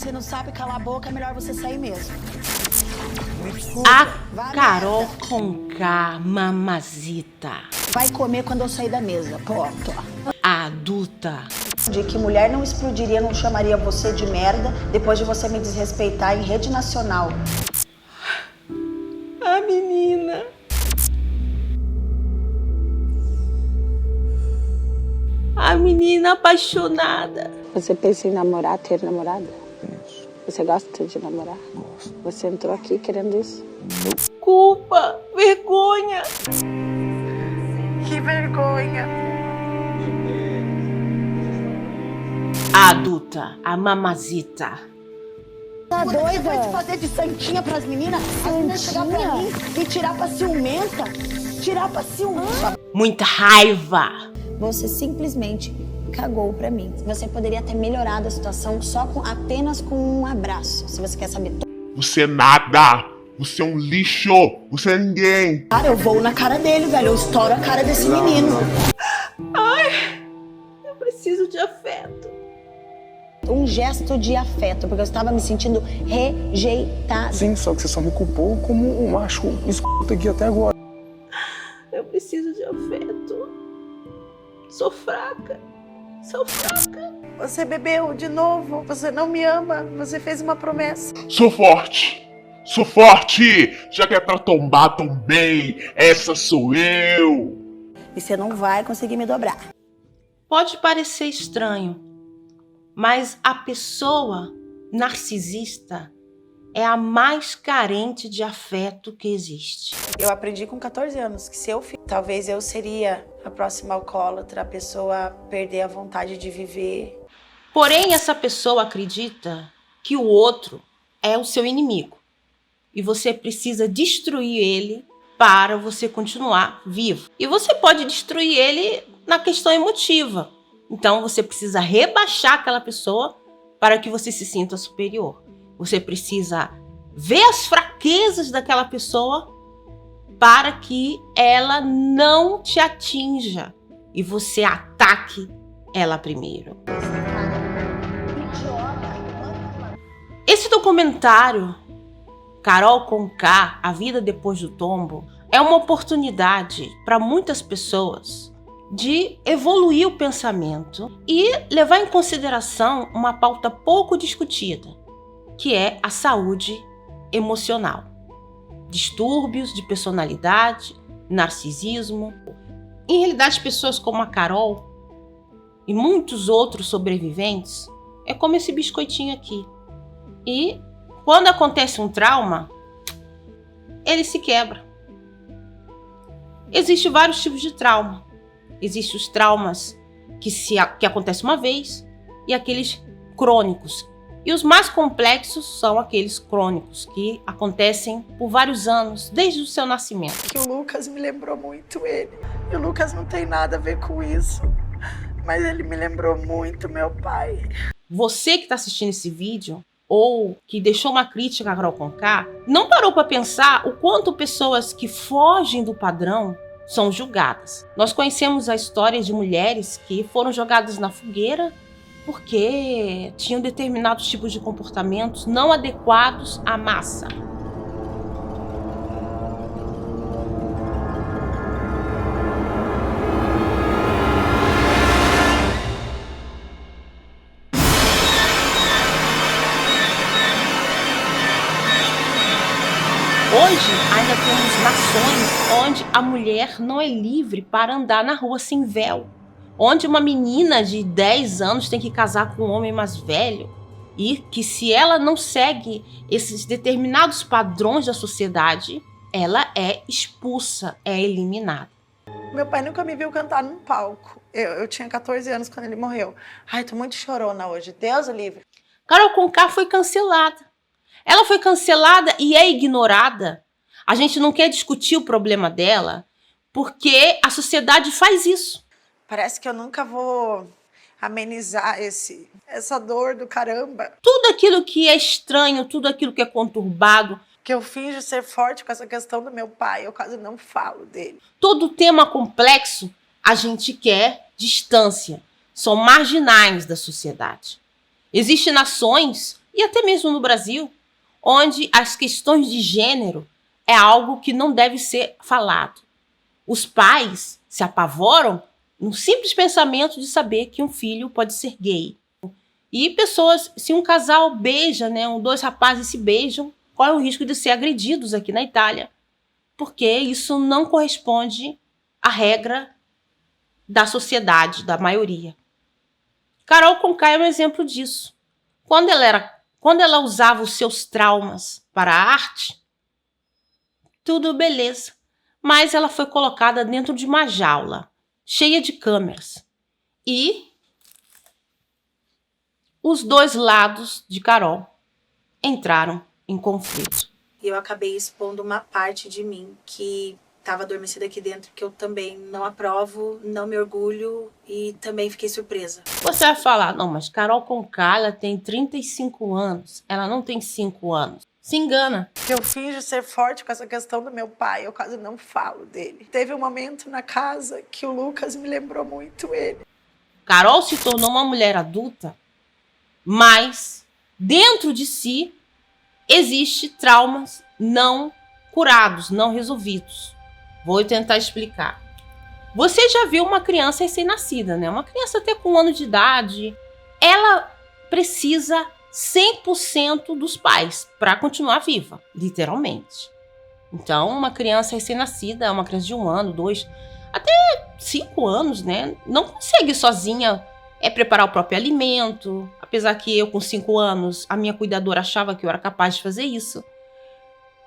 você não sabe calar a boca, é melhor você sair mesmo. A Carol Conká Mamazita. Vai comer quando eu sair da mesa, ponto. A adulta. De que mulher não explodiria, não chamaria você de merda depois de você me desrespeitar em rede nacional. A menina. A menina apaixonada. Você pensa em namorar, ter namorada? Penso. Você gosta de namorar? Gosto. Você entrou aqui querendo isso? Culpa, vergonha. Que vergonha. A adulta, a mamazita. Tá doida? Vai te fazer de santinha pras meninas? As meninas chegar pra mim e tirar pra ciumenta? Tirar pra ciumenta? Muita raiva. Você simplesmente cagou pra mim. Você poderia ter melhorado a situação apenas com um abraço. Se você quer saber tudo. Você é nada! Você é um lixo! Você é ninguém! Cara, eu vou na cara dele, velho. Eu estouro a cara desse menino. Eu preciso de afeto. Um gesto de afeto, porque eu estava me sentindo rejeitada. Sim, só que você só me culpou como um macho escuta aqui até agora. Eu preciso de afeto. Sou fraca. Sou fraca. Você bebeu de novo. Você não me ama. Você fez uma promessa. Sou forte! Sou forte! Já que é pra tombar, tombei! Essa sou eu! E você não vai conseguir me dobrar. Pode parecer estranho, mas a pessoa narcisista é a mais carente de afeto que existe. Eu aprendi com 14 anos que se eu talvez eu seria a próxima alcoólatra, a pessoa perder a vontade de viver. Porém, essa pessoa acredita que o outro é o seu inimigo e você precisa destruir ele para você continuar vivo. E você pode destruir ele na questão emotiva. Então, você precisa rebaixar aquela pessoa para que você se sinta superior. Você precisa ver as fraquezas daquela pessoa para que ela não te atinja e você ataque ela primeiro. Esse documentário, Carol Conká, A Vida Depois do Tombo, é uma oportunidade para muitas pessoas de evoluir o pensamento e levar em consideração uma pauta pouco discutida, que é a saúde emocional. Distúrbios de personalidade, narcisismo. Em realidade, pessoas como a Carol e muitos outros sobreviventes é como esse biscoitinho aqui. E quando acontece um trauma, ele se quebra. Existem vários tipos de trauma. Existem os traumas que acontecem uma vez e aqueles crônicos. E os mais complexos são aqueles crônicos que acontecem por vários anos, desde o seu nascimento. Que o Lucas me lembrou muito ele. E o Lucas não tem nada a ver com isso. Mas ele me lembrou muito meu pai. Você que está assistindo esse vídeo ou que deixou uma crítica a Carol Conká, não parou para pensar o quanto pessoas que fogem do padrão são julgadas. Nós conhecemos a história de mulheres que foram jogadas na fogueira porque tinham determinados tipos de comportamentos não adequados à massa. Hoje ainda temos nações onde a mulher não é livre para andar na rua sem véu. Onde uma menina de 10 anos tem que casar com um homem mais velho e que se ela não segue esses determinados padrões da sociedade, ela é expulsa, é eliminada. Meu pai nunca me viu cantar num palco. Eu tinha 14 anos quando ele morreu. Ai, tô muito chorona hoje. Deus o livre. Carol Conká foi cancelada. Ela foi cancelada e é ignorada. A gente não quer discutir o problema dela porque a sociedade faz isso. Parece que eu nunca vou amenizar essa dor do caramba. Tudo aquilo que é estranho, tudo aquilo que é conturbado. Que eu finjo ser forte com essa questão do meu pai, eu quase não falo dele. Todo tema complexo, a gente quer distância. São marginais da sociedade. Existem nações e até mesmo no Brasil, onde as questões de gênero é algo que não deve ser falado. Os pais se apavoram no simples pensamento de saber que um filho pode ser gay. E pessoas, se um casal beija, né, dois rapazes se beijam, qual é o risco de ser agredidos aqui na Itália? Porque isso não corresponde à regra da sociedade, da maioria. Carol Conká é um exemplo disso. Quando ela usava os seus traumas para a arte, tudo beleza. Mas ela foi colocada dentro de uma jaula, cheia de câmeras. E os dois lados de Carol entraram em conflito. Eu acabei expondo uma parte de mim que estava adormecida aqui dentro, que eu também não aprovo, não me orgulho e também fiquei surpresa. Você vai falar, não, mas Carol Conká, ela tem 35 anos, ela não tem 5 anos. Se engana. Eu finjo ser forte com essa questão do meu pai, eu quase não falo dele. Teve um momento na casa que o Lucas me lembrou muito ele. Carol se tornou uma mulher adulta, mas dentro de si existe traumas não curados, não resolvidos. Vou tentar explicar. Você já viu uma criança recém-nascida, né? Uma criança até com 1 ano de idade, ela precisa 100% dos pais para continuar viva, literalmente. Então, uma criança recém-nascida, uma criança de 1 ano, 2, até 5 anos, né? Não consegue sozinha preparar o próprio alimento. Apesar que eu, com 5 anos, a minha cuidadora achava que eu era capaz de fazer isso.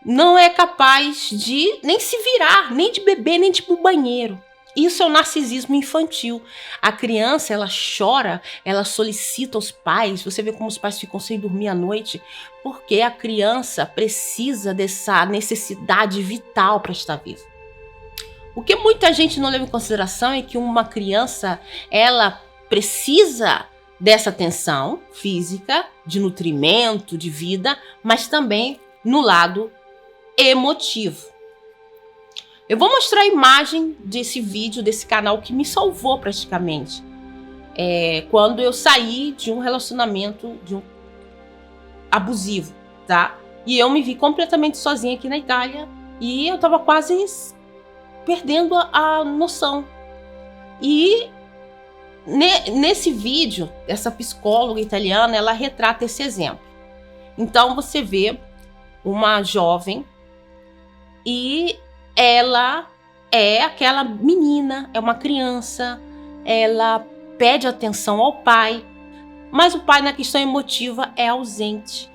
Não é capaz de nem se virar, nem de beber, nem de ir pro banheiro. Isso é o narcisismo infantil. A criança, ela chora, ela solicita aos pais. Você vê como os pais ficam sem dormir à noite, porque a criança precisa dessa necessidade vital para estar viva. O que muita gente não leva em consideração é que uma criança, ela precisa dessa atenção física, de nutrimento, de vida, mas também no lado emotivo. Eu vou mostrar a imagem desse vídeo, desse canal que me salvou praticamente. Quando eu saí de um relacionamento abusivo, tá? E eu me vi completamente sozinha aqui na Itália e eu tava quase perdendo a noção. E nesse vídeo, essa psicóloga italiana, ela retrata esse exemplo. Então você vê uma jovem e ela é aquela menina, é uma criança, ela pede atenção ao pai, mas o pai na questão emotiva é ausente.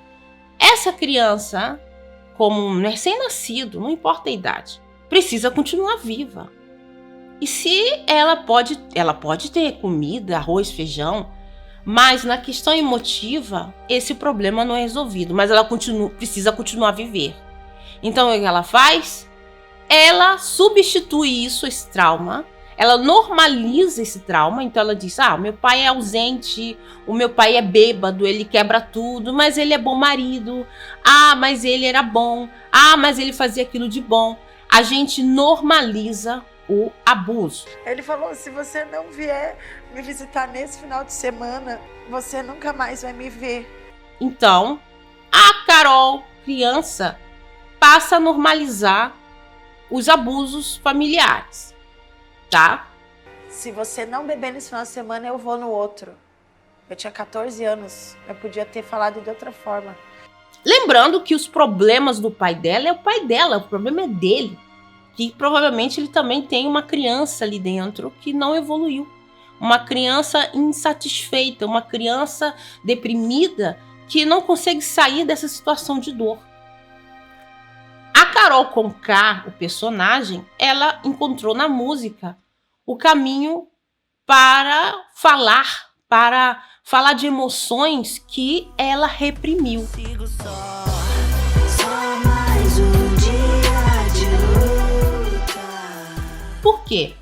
Essa criança, como um recém-nascido, não importa a idade, precisa continuar viva. E se ela pode ter comida, arroz, feijão, mas na questão emotiva, esse problema não é resolvido, mas ela precisa continuar a viver. Então, o que ela faz? Ela substitui isso, esse trauma, ela normaliza esse trauma, então ela diz, meu pai é ausente, o meu pai é bêbado, ele quebra tudo, mas ele é bom marido, mas ele era bom, mas ele fazia aquilo de bom. A gente normaliza o abuso. Ele falou, se você não vier me visitar nesse final de semana, você nunca mais vai me ver. Então, a Carol, criança, passa a normalizar os abusos familiares, tá? Se você não beber nesse final de semana, eu vou no outro. Eu tinha 14 anos, eu podia ter falado de outra forma. Lembrando que os problemas do pai dela é o pai dela, o problema é dele. Que provavelmente ele também tem uma criança ali dentro que não evoluiu. Uma criança insatisfeita, uma criança deprimida que não consegue sair dessa situação de dor. A Carol Conká, o personagem, ela encontrou na música o caminho para falar de emoções que ela reprimiu. Sigo só mais um dia de luta. Por quê?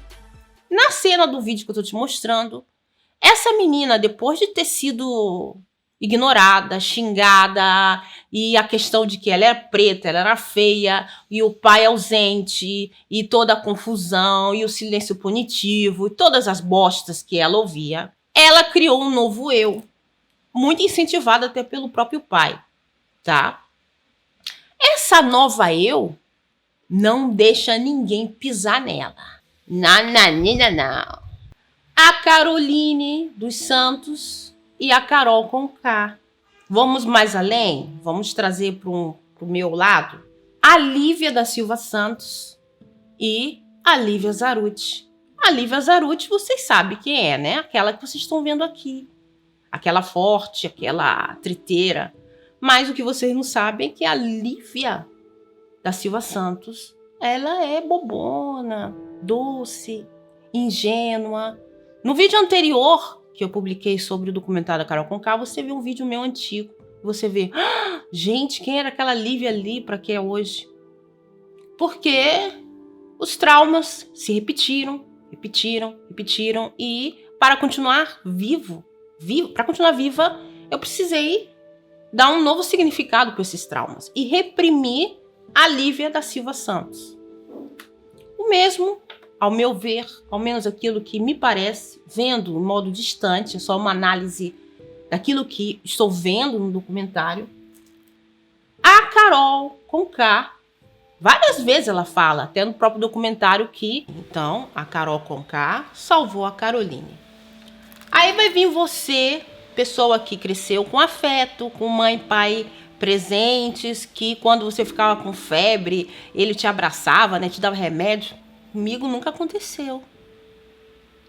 Na cena do vídeo que eu tô te mostrando, essa menina, depois de ter sido ignorada, xingada, e a questão de que ela era preta, ela era feia, e o pai ausente, e toda a confusão, e o silêncio punitivo, e todas as bostas que ela ouvia, ela criou um novo eu. muito incentivada até pelo próprio pai, tá? Essa nova eu não deixa ninguém pisar nela. Não. A Caroline dos Santos e a Carol Conká. Vamos mais além? Vamos trazer para o meu lado a Lívia da Silva Santos e a Lívia Zarutti. A Lívia Zarutti, vocês sabem quem é, né? Aquela que vocês estão vendo aqui. Aquela forte, aquela triteira. Mas o que vocês não sabem é que a Lívia da Silva Santos, ela é bobona, doce, ingênua. No vídeo anterior que eu publiquei sobre o documentário da Carol Conká, você vê um vídeo meu antigo. Você vê, gente, quem era aquela Lívia ali para que é hoje? Porque os traumas se repetiram e para continuar para continuar viva, eu precisei dar um novo significado para esses traumas e reprimir a Lívia da Silva Santos. O mesmo, ao meu ver, ao menos aquilo que me parece, vendo de modo distante, é só uma análise daquilo que estou vendo no documentário, a Carol Conká, várias vezes ela fala, até no próprio documentário, que então a Carol Conká salvou a Caroline. Aí vai vir você, pessoa que cresceu com afeto, com mãe e pai presentes, que quando você ficava com febre, ele te abraçava, né, te dava remédio. Comigo nunca aconteceu,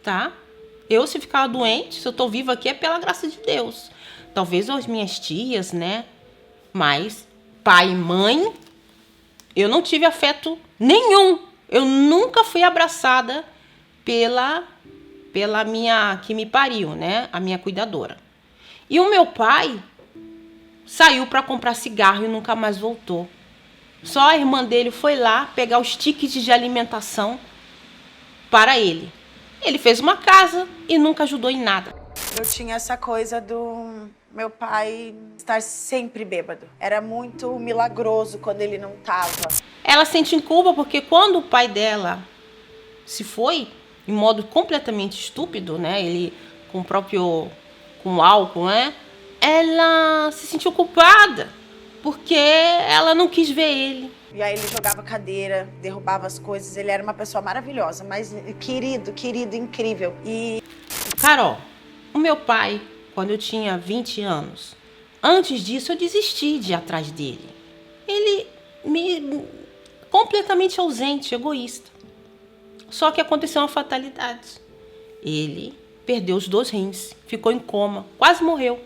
tá? Eu, se ficava doente, se eu tô viva aqui, é pela graça de Deus. Talvez as minhas tias, né? Mas pai e mãe, eu não tive afeto nenhum. Eu nunca fui abraçada pela minha, que me pariu, né? A minha cuidadora. E o meu pai saiu para comprar cigarro e nunca mais voltou. Só a irmã dele foi lá pegar os tickets de alimentação para ele. Ele fez uma casa e nunca ajudou em nada. Eu tinha essa coisa do meu pai estar sempre bêbado. Era muito milagroso quando ele não tava. Ela sente culpa porque quando o pai dela se foi, em modo completamente estúpido, né? Ele com álcool, né? Ela se sentiu culpada porque ela não quis ver ele. E aí ele jogava cadeira, derrubava as coisas. Ele era uma pessoa maravilhosa, mas querido, incrível. E Carol, o meu pai, quando eu tinha 20 anos, antes disso eu desisti de ir atrás dele. Ele completamente ausente, egoísta. Só que aconteceu uma fatalidade. Ele perdeu os 2 rins, ficou em coma, quase morreu.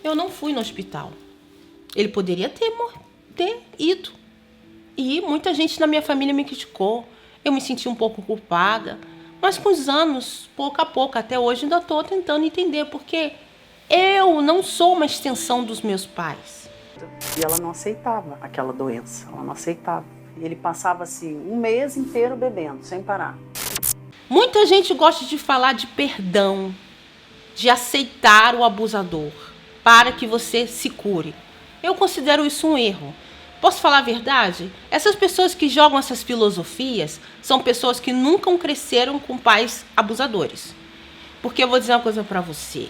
Eu não fui no hospital. Ele poderia ter ido. E muita gente na minha família me criticou. Eu me senti um pouco culpada. Mas com os anos, pouco a pouco, até hoje, ainda estou tentando entender. Porque eu não sou uma extensão dos meus pais. E ela não aceitava aquela doença. Ela não aceitava. Ele passava assim um mês inteiro bebendo, sem parar. Muita gente gosta de falar de perdão, de aceitar o abusador, para que você se cure. Eu considero isso um erro. Posso falar a verdade? Essas pessoas que jogam essas filosofias são pessoas que nunca cresceram com pais abusadores. Porque eu vou dizer uma coisa para você.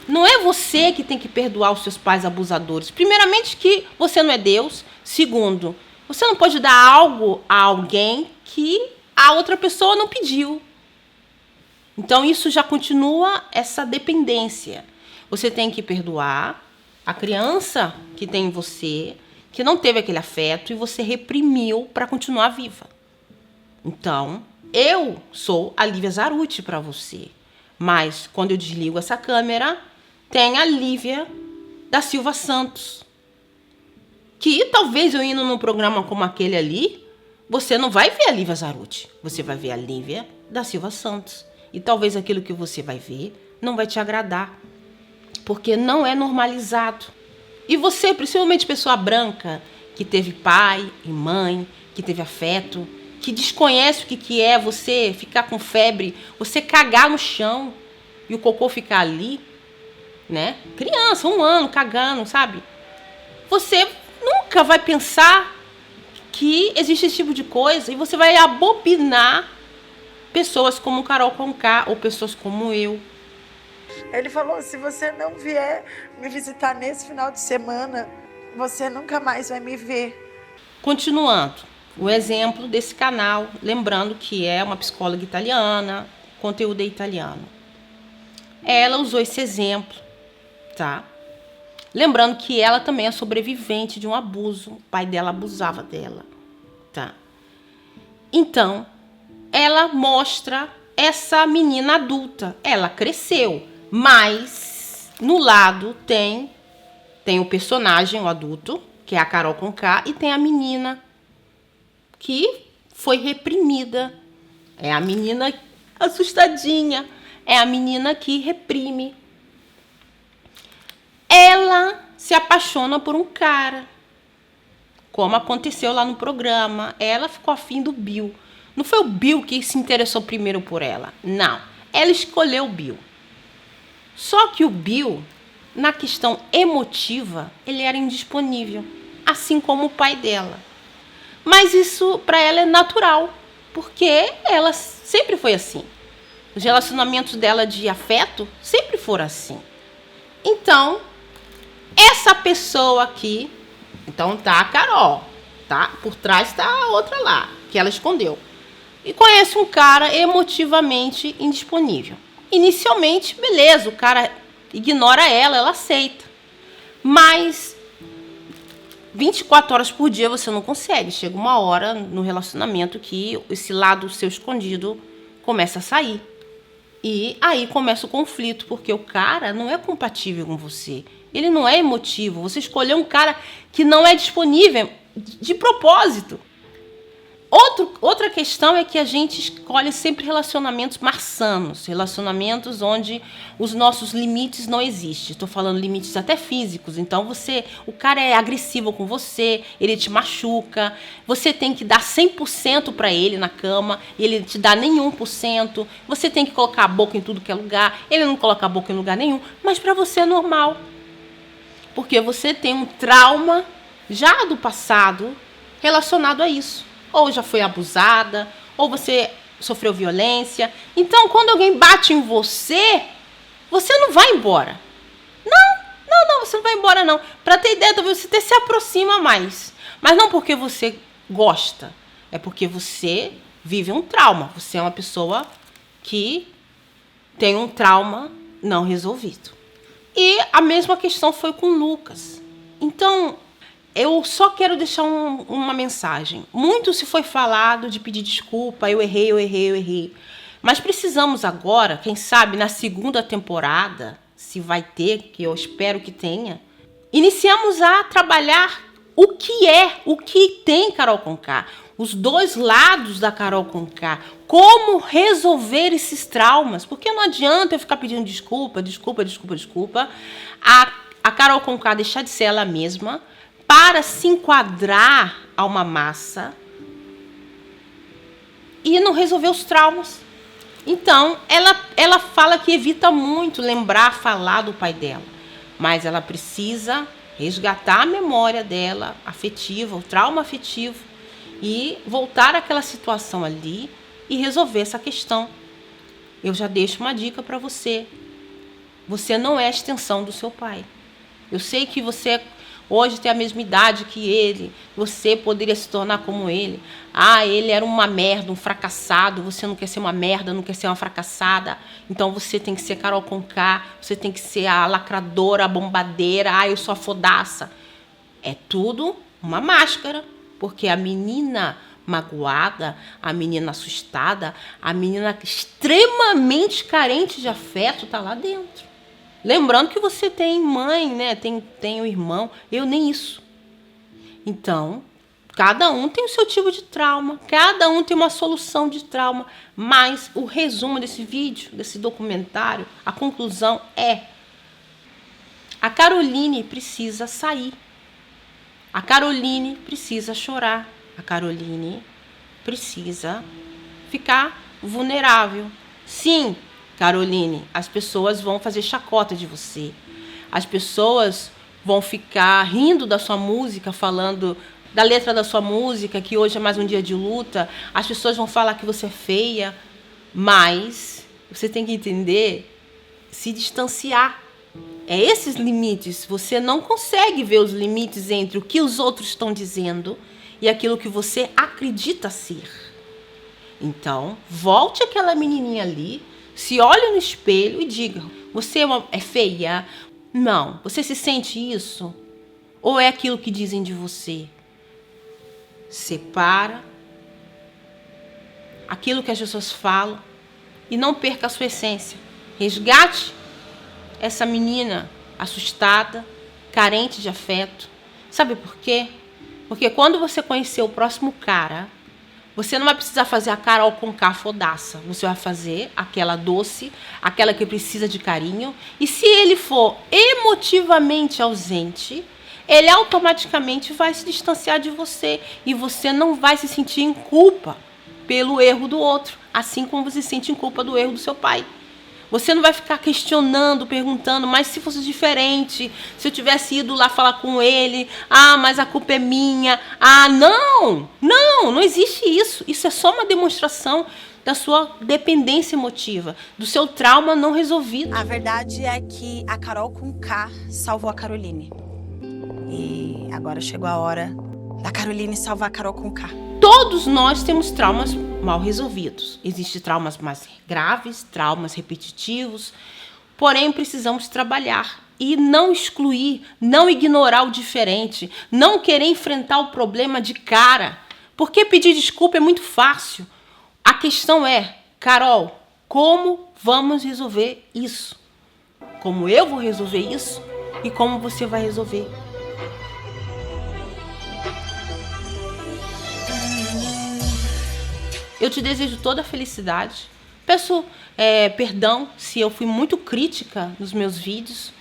Não é você que tem que perdoar os seus pais abusadores. Primeiramente que você não é Deus. Segundo, você não pode dar algo a alguém que a outra pessoa não pediu. Então isso já continua essa dependência. Você tem que perdoar a criança que tem em você, que não teve aquele afeto e você reprimiu para continuar viva. Então, eu sou a Lívia Zarutti para você. Mas quando eu desligo essa câmera, tem a Lívia da Silva Santos. Que talvez eu indo num programa como aquele ali, você não vai ver a Lívia Zarutti. Você vai ver a Lívia da Silva Santos. E talvez aquilo que você vai ver não vai te agradar. Porque não é normalizado. E você, principalmente pessoa branca, que teve pai e mãe, que teve afeto, que desconhece o que é você ficar com febre, você cagar no chão e o cocô ficar ali, né? Criança, 1 ano, cagando, sabe? Você nunca vai pensar que existe esse tipo de coisa e você vai abobinar pessoas como Carol Conká ou pessoas como eu. Ele falou, se você não vier me visitar nesse final de semana, você nunca mais vai me ver. Continuando, o exemplo desse canal, lembrando que é uma psicóloga italiana, conteúdo é italiano. Ela usou esse exemplo, tá? Lembrando que ela também é sobrevivente de um abuso, o pai dela abusava dela, tá? Então, ela mostra essa menina adulta, ela cresceu, mas no lado tem o personagem, o adulto, que é a Carol Conká, e tem a menina que foi reprimida. É a menina assustadinha, é a menina que reprime. Ela se apaixona por um cara, como aconteceu lá no programa. Ela ficou afim do Bill. Não foi o Bill que se interessou primeiro por ela, não. Ela escolheu o Bill. Só que o Bill, na questão emotiva, ele era indisponível, assim como o pai dela. Mas isso para ela é natural, porque ela sempre foi assim. Os relacionamentos dela de afeto sempre foram assim. Então, essa pessoa aqui, então tá a Carol, tá? Por trás tá a outra lá, que ela escondeu. E conhece um cara emotivamente indisponível. Inicialmente, beleza, o cara ignora ela, ela aceita. Mas 24 horas por dia você não consegue. Chega uma hora no relacionamento que esse lado seu escondido começa a sair. E aí começa o conflito, porque o cara não é compatível com você. Ele não é emotivo. Você escolheu um cara que não é disponível de propósito. Outra questão é que a gente escolhe sempre relacionamentos marçanos, relacionamentos onde os nossos limites não existem. Estou falando limites até físicos. Então o cara é agressivo com você, ele te machuca, você tem que dar 100% para ele na cama, e ele te dá nenhum por cento. Você tem que colocar a boca em tudo que é lugar, ele não coloca a boca em lugar nenhum, mas para você é normal. Porque você tem um trauma já do passado relacionado a isso. Ou já foi abusada, ou você sofreu violência. Então, quando alguém bate em você, você não vai embora. Não, você não vai embora não. Para ter ideia, talvez você até se aproxima mais. Mas não porque você gosta, é porque você vive um trauma. Você é uma pessoa que tem um trauma não resolvido. E a mesma questão foi com o Lucas. Então, eu só quero deixar uma mensagem. Muito se foi falado de pedir desculpa, eu errei. Mas precisamos agora, quem sabe na segunda temporada, se vai ter, que eu espero que tenha, iniciamos a trabalhar o que tem Carol Conká, os dois lados da Carol Conká, como resolver esses traumas, porque não adianta eu ficar pedindo desculpa, a Carol Conká deixar de ser ela mesma, para se enquadrar a uma massa e não resolver os traumas. Então, ela fala que evita muito falar do pai dela, mas ela precisa resgatar a memória dela, afetiva, o trauma afetivo, e voltar àquela situação ali e resolver essa questão. Eu já deixo uma dica para você. Você não é a extensão do seu pai. Eu sei que você hoje tem a mesma idade que ele, você poderia se tornar como ele. Ele era uma merda, um fracassado, você não quer ser uma merda, não quer ser uma fracassada, então você tem que ser Carol Conká, você tem que ser a lacradora, a bombadeira, eu sou a fodaça. É tudo uma máscara, porque a menina magoada, a menina assustada, a menina extremamente carente de afeto está lá dentro. Lembrando que você tem mãe, né? Tem o irmão. Eu nem isso. Então, cada um tem o seu tipo de trauma. Cada um tem uma solução de trauma. Mas o resumo desse vídeo, desse documentário, a conclusão é: a Caroline precisa sair. A Caroline precisa chorar. A Caroline precisa ficar vulnerável. Sim, Caroline, as pessoas vão fazer chacota de você. As pessoas vão ficar rindo da sua música, falando da letra da sua música, que hoje é mais um dia de luta. As pessoas vão falar que você é feia, mas você tem que entender, se distanciar. É esses limites. Você não consegue ver os limites entre o que os outros estão dizendo e aquilo que você acredita ser. Então, volte àquela menininha ali, se olhe no espelho e diga: você é feia? Não. Você se sente isso? Ou é aquilo que dizem de você? Separa aquilo que as pessoas falam e não perca a sua essência. Resgate essa menina assustada, carente de afeto. Sabe por quê? Porque quando você conhecer o próximo cara, você não vai precisar fazer a Carol Conká fodaça. Você vai fazer aquela doce, aquela que precisa de carinho. E se ele for emotivamente ausente, ele automaticamente vai se distanciar de você. E você não vai se sentir em culpa pelo erro do outro, assim como você se sente em culpa do erro do seu pai. Você não vai ficar questionando, perguntando: mas se fosse diferente, se eu tivesse ido lá falar com ele, mas a culpa é minha. Não existe isso. Isso é só uma demonstração da sua dependência emotiva, do seu trauma não resolvido. A verdade é que a Carol Conká salvou a Caroline. E agora chegou a hora da Caroline salvar a Carol Conká. Todos nós temos traumas mal resolvidos. Existem traumas mais graves, traumas repetitivos. Porém, precisamos trabalhar e não excluir, não ignorar o diferente, não querer enfrentar o problema de cara. Porque pedir desculpa é muito fácil. A questão é: Carol, como vamos resolver isso? Como eu vou resolver isso e como você vai resolver? Eu te desejo toda a felicidade. Peço perdão se eu fui muito crítica nos meus vídeos,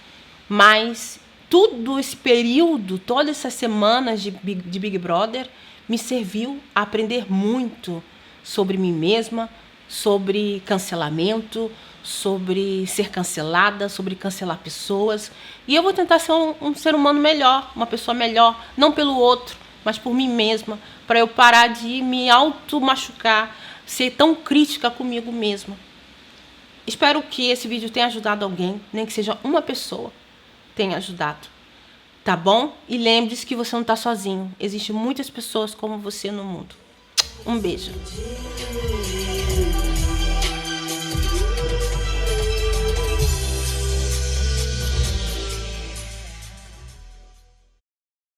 mas todo esse período, todas essas semanas de Big Brother, me serviu a aprender muito sobre mim mesma, sobre cancelamento, sobre ser cancelada, sobre cancelar pessoas. E eu vou tentar ser um ser humano melhor, uma pessoa melhor, não pelo outro, mas por mim mesma, para eu parar de me auto-machucar, ser tão crítica comigo mesma. Espero que esse vídeo tenha ajudado alguém, nem que seja uma pessoa tenha ajudado. Tá bom? E lembre-se que você não está sozinho. Existem muitas pessoas como você no mundo. Um beijo.